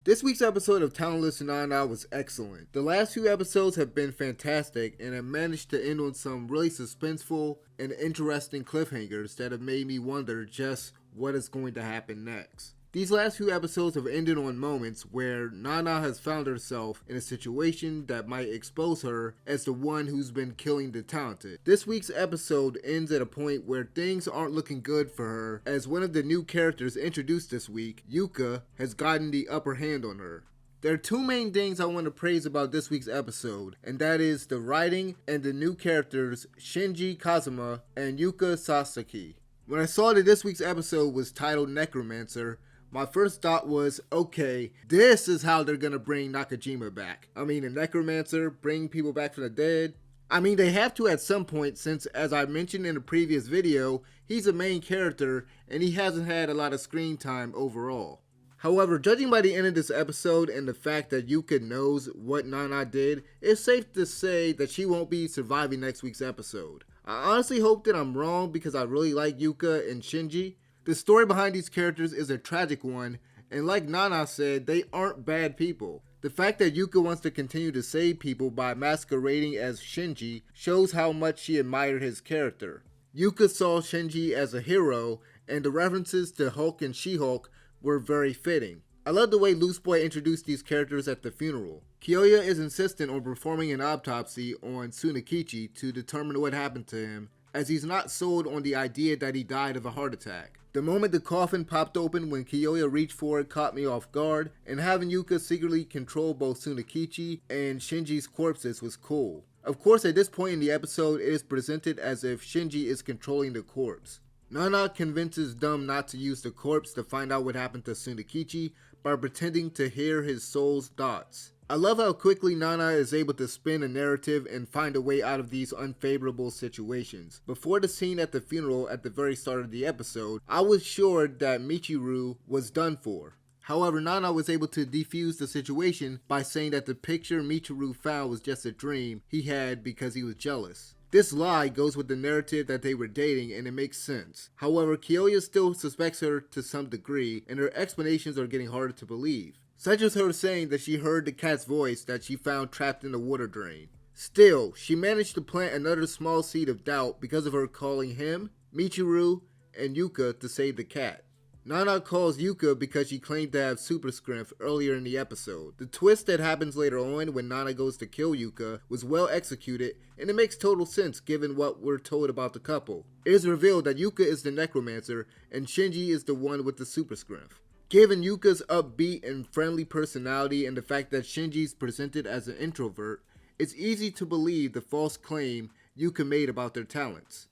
This week's episode of Talentless Nana was excellent. The last few episodes have been fantastic and have managed to end on some really suspenseful and interesting cliffhangers that have made me wonder just what is going to happen next. These last few episodes have ended on moments where Nana has found herself in a situation that might expose her as the one who's been killing the talented. This week's episode ends at a point where things aren't looking good for her, as one of the new characters introduced this week, Yuka, has gotten the upper hand on her. There are two main things I want to praise about this week's episode, and that is the writing and the new characters Shinji Kazuma and Yuka Sasaki. When I saw that this week's episode was titled Necromancer, my first thought was, okay, this is how they're gonna bring Nakajima back. I mean, a necromancer, bring people back from the dead. I mean, they have to at some point since, as I mentioned in a previous video, he's a main character and he hasn't had a lot of screen time overall. However, judging by the end of this episode and the fact that Yuka knows what Nana did, it's safe to say that she won't be surviving next week's episode. I honestly hope that I'm wrong because I really like Yuka and Shinji. The story behind these characters is a tragic one, and like Nana said, they aren't bad people. The fact that Yuka wants to continue to save people by masquerading as Shinji shows how much she admired his character. Yuka saw Shinji as a hero, and the references to Hulk and She-Hulk were very fitting. I love the way Loose Boy introduced these characters at the funeral. Kyoya is insistent on performing an autopsy on Tsunakichi to determine what happened to him, as he's not sold on the idea that he died of a heart attack. The moment the coffin popped open when Kyoya reached for it caught me off guard, and having Yuka secretly control both Tsunakichi and Shinji's corpses was cool. Of course, at this point in the episode, it is presented as if Shinji is controlling the corpse. Nana convinces Dumb not to use the corpse to find out what happened to Tsunakichi by pretending to hear his soul's thoughts. I love how quickly Nana is able to spin a narrative and find a way out of these unfavorable situations. Before the scene at the funeral at the very start of the episode, I was sure that Michiru was done for. However, Nana was able to defuse the situation by saying that the picture Michiru found was just a dream he had because he was jealous. This lie goes with the narrative that they were dating and it makes sense. However, Kyoya still suspects her to some degree and her explanations are getting harder to believe. Such as her saying that she heard the cat's voice that she found trapped in the water drain. Still, she managed to plant another small seed of doubt because of her calling him, Michiru, and Yuka to save the cat. Nana calls Yuka because she claimed to have super strength earlier in the episode. The twist that happens later on when Nana goes to kill Yuka was well executed and it makes total sense given what we're told about the couple. It is revealed that Yuka is the Necromancer and Shinji is the one with the super strength. Given Yuka's upbeat and friendly personality and the fact that Shinji's presented as an introvert, it's easy to believe the false claim Yuka made about their talents.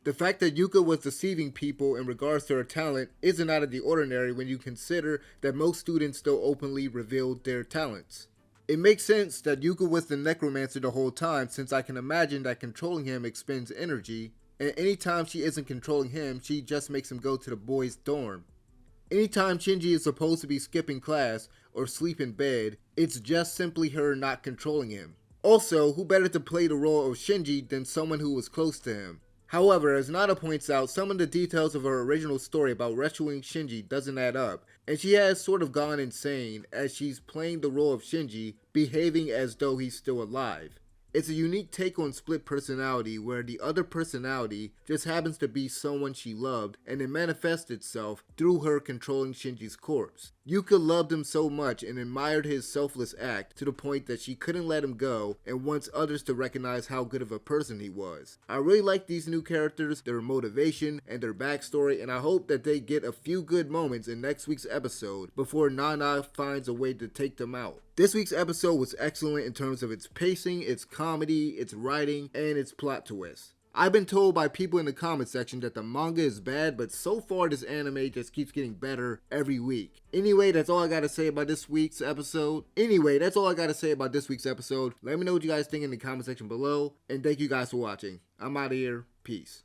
The fact that Yuka was deceiving people in regards to her talent isn't out of the ordinary when you consider that most students still openly revealed their talents. It makes sense that Yuka was the Necromancer the whole time since I can imagine that controlling him expends energy, and anytime she isn't controlling him, she just makes him go to the boys' dorm. Anytime Shinji is supposed to be skipping class or sleep in bed, it's just simply her not controlling him. Also, who better to play the role of Shinji than someone who was close to him? However, as Nana points out, some of the details of her original story about rescuing Shinji doesn't add up, and she has sort of gone insane as she's playing the role of Shinji, behaving as though he's still alive. It's a unique take on split personality where the other personality just happens to be someone she loved and it manifests itself through her controlling Shinji's corpse. Yuka loved him so much and admired his selfless act to the point that she couldn't let him go and wants others to recognize how good of a person he was. I really like these new characters, their motivation, and their backstory, and I hope that they get a few good moments in next week's episode before Nana finds a way to take them out. This week's episode was excellent in terms of its pacing, its comedy, its writing, and its plot twist. I've been told by people in the comment section that the manga is bad, but so far this anime just keeps getting better every week. Anyway, that's all I gotta say about this week's episode. Let me know what you guys think in the comment section below, and thank you guys for watching. I'm out of here. Peace.